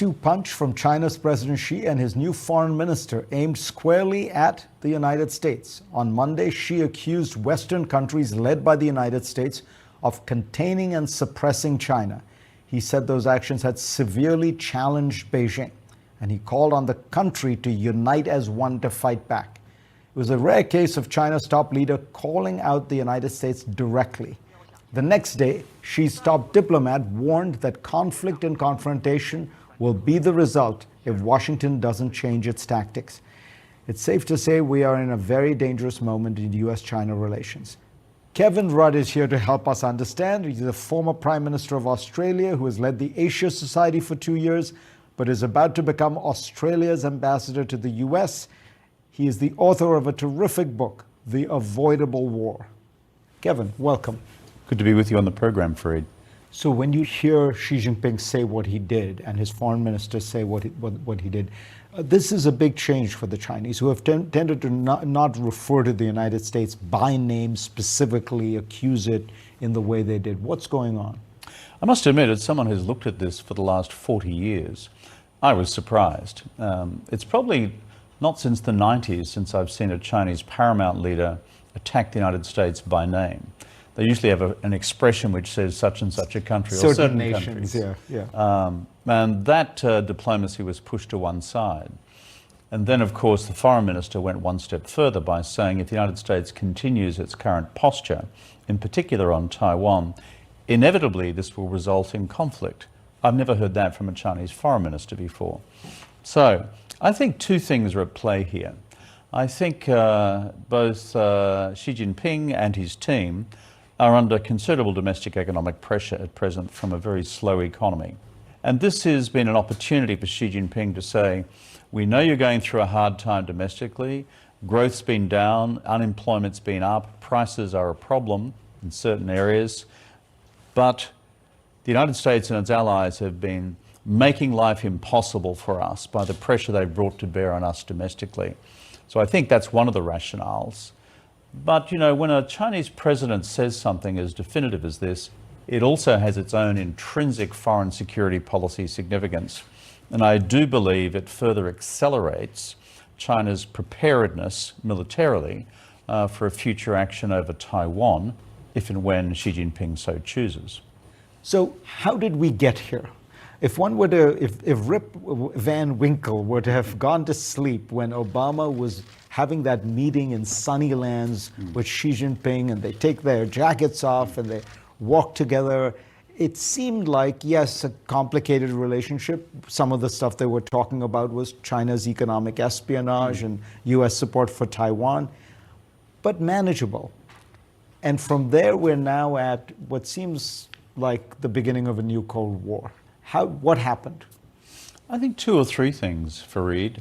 one-two punch from China's President Xi and his new foreign minister aimed squarely at the United States. On Monday, Xi accused Western countries led by the United States of containing and suppressing China. He said those actions had severely challenged Beijing, and he called on the country to unite as one to fight back. It was a rare case of China's top leader calling out the United States directly. The next day, Xi's top diplomat warned that conflict and confrontation will be the result if Washington doesn't change its tactics. It's safe to say we are in a very dangerous moment in US-China relations. Kevin Rudd is here to help us understand. He's the former Prime Minister of Australia who has led the Asia Society for 2 years, but is about to become Australia's ambassador to the US. He is the author of a terrific book, The Avoidable War. Kevin, welcome. Good to be with you on the program, Fareed. So when you hear Xi Jinping say what he did and his foreign minister say what he did, this is a big change for the Chinese, who have tended to not refer to the United States by name specifically, accuse it in the way they did. What's going on? I must admit, as someone who's looked at this for the last 40 years, I was surprised. It's probably not since the 90s since I've seen a Chinese paramount leader attack the United States by name. They usually have an expression which says such and such a country or certain nations, countries. Yeah. And that diplomacy was pushed to one side. And then, of course, the foreign minister went one step further by saying if the United States continues its current posture, in particular on Taiwan, inevitably this will result in conflict. I've never heard that from a Chinese foreign minister before. So I think two things are at play here. I think both Xi Jinping and his team are under considerable domestic economic pressure at present from a very slow economy. And this has been an opportunity for Xi Jinping to say, we know you're going through a hard time domestically, growth's been down, unemployment's been up, prices are a problem in certain areas, but the United States and its allies have been making life impossible for us by the pressure they've brought to bear on us domestically. So I think that's one of the rationales. But, you know, when a Chinese president says something as definitive as this, it also has its own intrinsic foreign security policy significance. And I do believe it further accelerates China's preparedness militarily for a future action over Taiwan, if and when Xi Jinping so chooses. So how did we get here? If one were to, if Rip Van Winkle were to have gone to sleep when Obama was having that meeting in Sunnylands with Xi Jinping, and they take their jackets off and they walk together, it seemed like, yes, a complicated relationship. Some of the stuff they were talking about was China's economic espionage and US support for Taiwan, but manageable. And from there, we're now at what seems like the beginning of a new Cold War. What happened? I think two or three things, Fareed.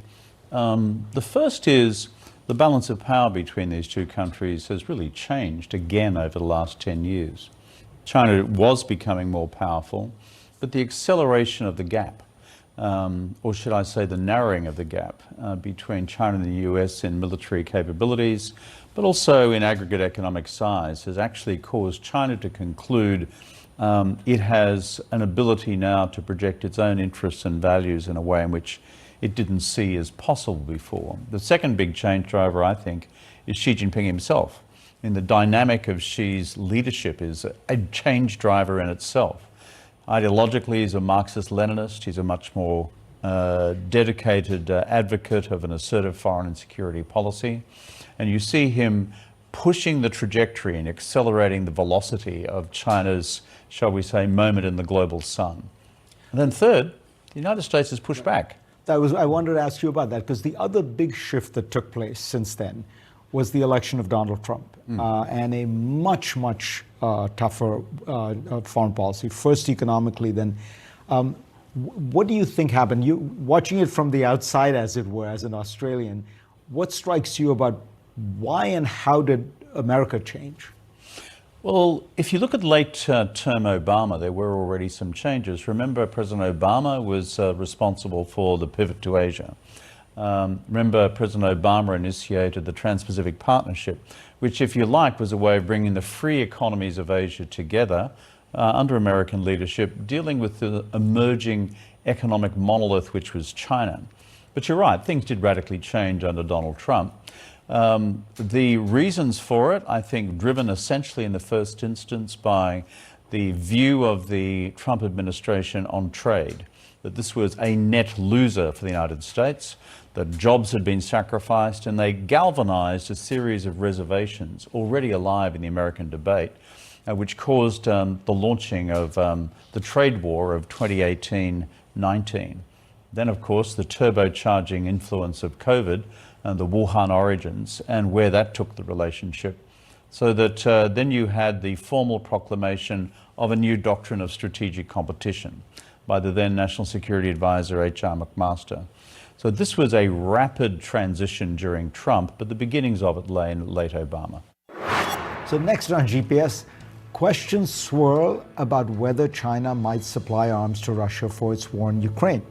The first is the balance of power between these two countries has really changed again over the last 10 years. China was becoming more powerful, but the acceleration of the gap, or should I say the narrowing of the gap between China and the US in military capabilities, but also in aggregate economic size, has actually caused China to conclude it has an ability now to project its own interests and values in a way in which it didn't see as possible before. The second big change driver, I think, is Xi Jinping himself. And the dynamic of Xi's leadership is a change driver in itself. Ideologically, he's a Marxist-Leninist. He's a much more dedicated advocate of an assertive foreign and security policy. And you see him pushing the trajectory and accelerating the velocity of China's, shall we say, moment in the global sun. And then third, the United States has pushed back. I wanted to ask you about that, because the other big shift that took place since then was the election of Donald Trump and a much, much tougher foreign policy, first economically, then. What do you think happened? You watching it from the outside, as it were, as an Australian, what strikes you about why and how did America change? Well, if you look at late term Obama, there were already some changes. Remember, President Obama was responsible for the pivot to Asia. Remember, President Obama initiated the Trans-Pacific Partnership, which, if you like, was a way of bringing the free economies of Asia together under American leadership, dealing with the emerging economic monolith which was China. But you're right, things did radically change under Donald Trump. The reasons for it, I think, driven essentially in the first instance by the view of the Trump administration on trade, that this was a net loser for the United States, that jobs had been sacrificed, and they galvanized a series of reservations already alive in the American debate, which caused the launching of the trade war of 2018-19. Then, of course, the turbocharging influence of COVID and the Wuhan origins and where that took the relationship. So that then you had the formal proclamation of a new doctrine of strategic competition by the then National Security Advisor H.R. McMaster. So this was a rapid transition during Trump, but the beginnings of it lay in late Obama. So next on GPS, questions swirl about whether China might supply arms to Russia for its war in Ukraine.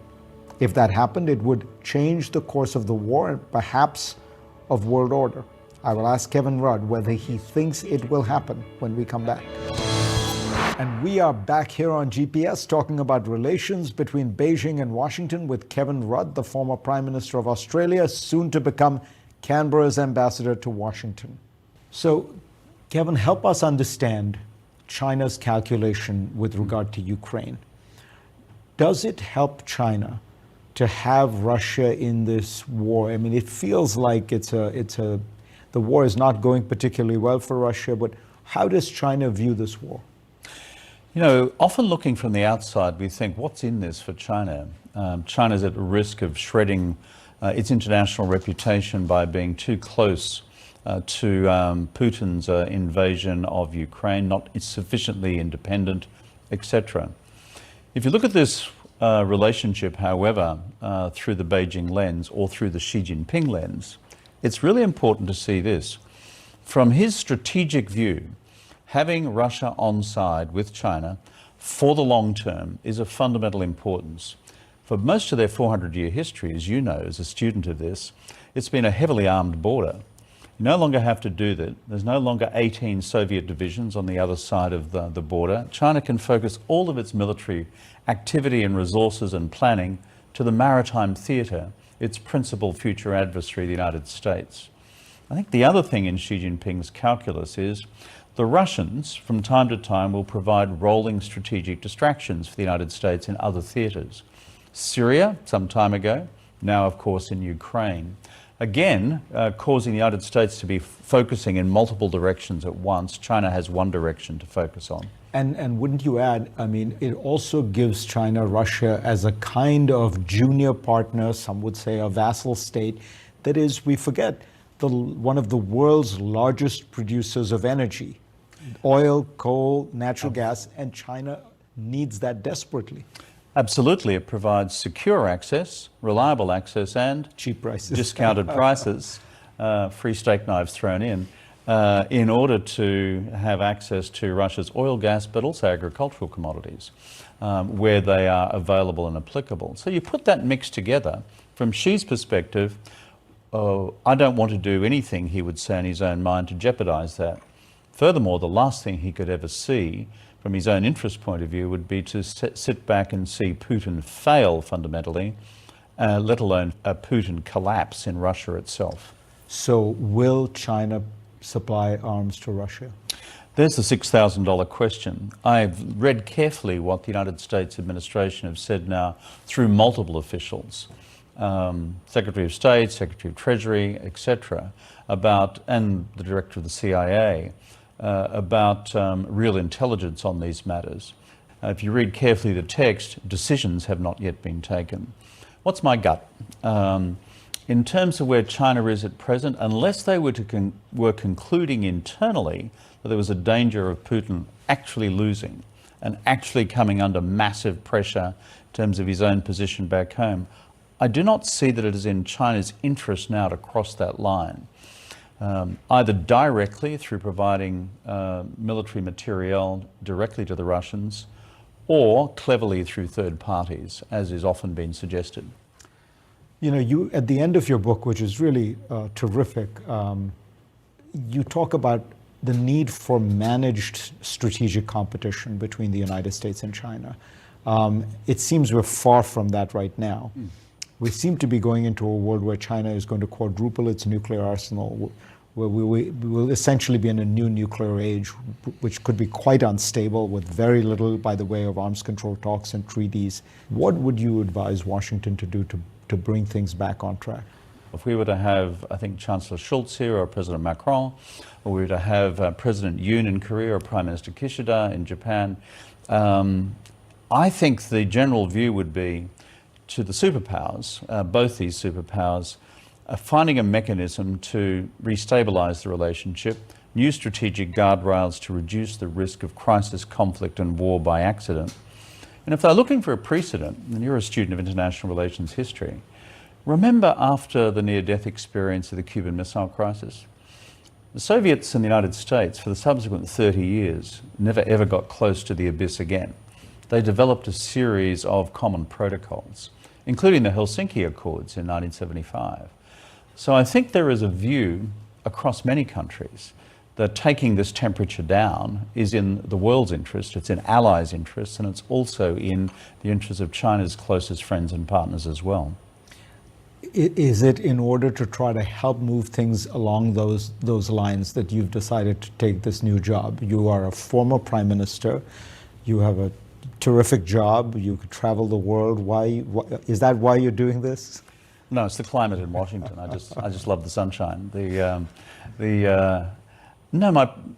If that happened, it would change the course of the war and perhaps of world order. I will ask Kevin Rudd whether he thinks it will happen when we come back. And we are back here on GPS talking about relations between Beijing and Washington with Kevin Rudd, the former Prime Minister of Australia, soon to become Canberra's ambassador to Washington. So, Kevin, help us understand China's calculation with regard to Ukraine. Does it help China to have Russia in this war? I mean, it feels like the war is not going particularly well for Russia, but how does China view this war? You know, often looking from the outside, we think, what's in this for China? China's at risk of shredding its international reputation by being too close to Putin's invasion of Ukraine, not sufficiently independent, etc. If you look at this relationship, however, through the Beijing lens or through the Xi Jinping lens, it's really important to see this. From his strategic view, having Russia on side with China for the long term is of fundamental importance. For most of their 400-year history, as you know, as a student of this, it's been a heavily armed border. You no longer have to do that. There's no longer 18 Soviet divisions on the other side of the border. China can focus all of its military activity and resources and planning to the maritime theatre, its principal future adversary, the United States. I think the other thing in Xi Jinping's calculus is the Russians, from time to time, will provide rolling strategic distractions for the United States in other theatres. Syria, some time ago, now, of course, in Ukraine. Again, causing the United States to be focusing in multiple directions at once. China has one direction to focus on. And wouldn't you add, I mean, it also gives China Russia as a kind of junior partner, some would say a vassal state, that is, we forget, one of the world's largest producers of energy, oil, coal, natural gas, and China needs that desperately. Absolutely. It provides secure access, reliable access, and cheap prices, discounted prices, free steak knives thrown in order to have access to Russia's oil, gas, but also agricultural commodities where they are available and applicable. So you put that mix together. From Xi's perspective, I don't want to do anything, he would say in his own mind, to jeopardize that. Furthermore, the last thing he could ever see from his own interest point of view would be to sit back and see Putin fail fundamentally, let alone Putin collapse in Russia itself. So will China supply arms to Russia? There's the $6,000 question. I've read carefully what the United States administration have said now through multiple officials, Secretary of State, Secretary of Treasury, etc., and the director of the CIA, about real intelligence on these matters. If you read carefully the text, decisions have not yet been taken. What's my gut? In terms of where China is at present, unless they were concluding internally that there was a danger of Putin actually losing and actually coming under massive pressure in terms of his own position back home, I do not see that it is in China's interest now to cross that line, either directly through providing military materiel directly to the Russians, or cleverly through third parties, as is often been suggested. You know, you at the end of your book, which is really terrific, you talk about the need for managed strategic competition between the United States and China. It seems we're far from that right now. We seem to be going into a world where China is going to quadruple its nuclear arsenal, where we will essentially be in a new nuclear age, which could be quite unstable with very little by the way of arms control talks and treaties. What would you advise Washington to do to bring things back on track? If we were to have, I think, Chancellor Schulz here or President Macron, or we were to have President Yoon in Korea or Prime Minister Kishida in Japan, I think the general view would be to the superpowers, both these superpowers, finding a mechanism to restabilize the relationship, new strategic guardrails to reduce the risk of crisis, conflict and war by accident. And if they're looking for a precedent, and you're a student of international relations history, remember after the near-death experience of the Cuban Missile Crisis, the Soviets and the United States, for the subsequent 30 years, never ever got close to the abyss again. They developed a series of common protocols, including the Helsinki Accords in 1975. So I think there is a view across many countries that taking this temperature down is in the world's interest, it's in allies' interests, and it's also in the interest of China's closest friends and partners as well. Is it in order to try to help move things along those lines that you've decided to take this new job? You are a former prime minister. You have a terrific job. You could travel the world. Why is that why you're doing this? No, it's the climate in Washington. I just love the sunshine.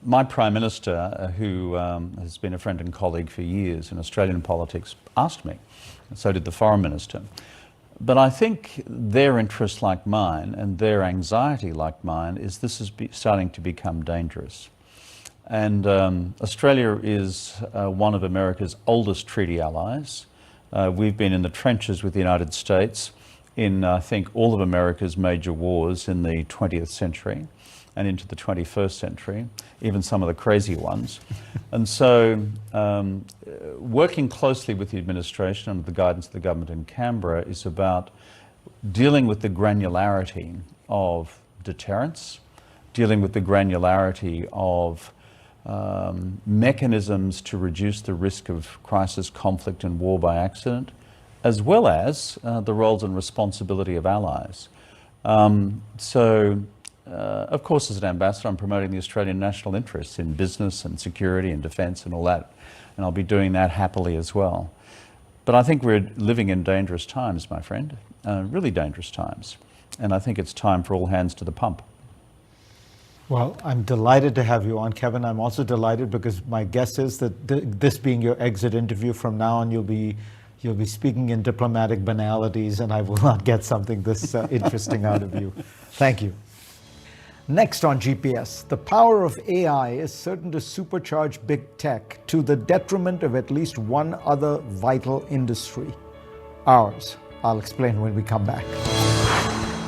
My prime minister, who has been a friend and colleague for years in Australian politics, asked me, and so did the foreign minister. But I think their interest, like mine, and their anxiety, like mine, is this is starting to become dangerous. And Australia is one of America's oldest treaty allies. We've been in the trenches with the United States in, I think, all of America's major wars in the 20th century and into the 21st century, even some of the crazy ones. And so working closely with the administration under the guidance of the government in Canberra is about dealing with the granularity of deterrence, dealing with the granularity of mechanisms to reduce the risk of crisis, conflict and war by accident, as well as the roles and responsibility of allies. Of course, as an ambassador, I'm promoting the Australian national interests in business and security and defence and all that, and I'll be doing that happily as well. But I think we're living in dangerous times, my friend, really dangerous times, and I think it's time for all hands to the pump. Well, I'm delighted to have you on, Kevin. I'm also delighted because my guess is that this being your exit interview, from now on you'll be speaking in diplomatic banalities, and I will not get something this interesting out of you. Thank you. Next on GPS, the power of AI is certain to supercharge big tech to the detriment of at least one other vital industry, ours. I'll explain when we come back.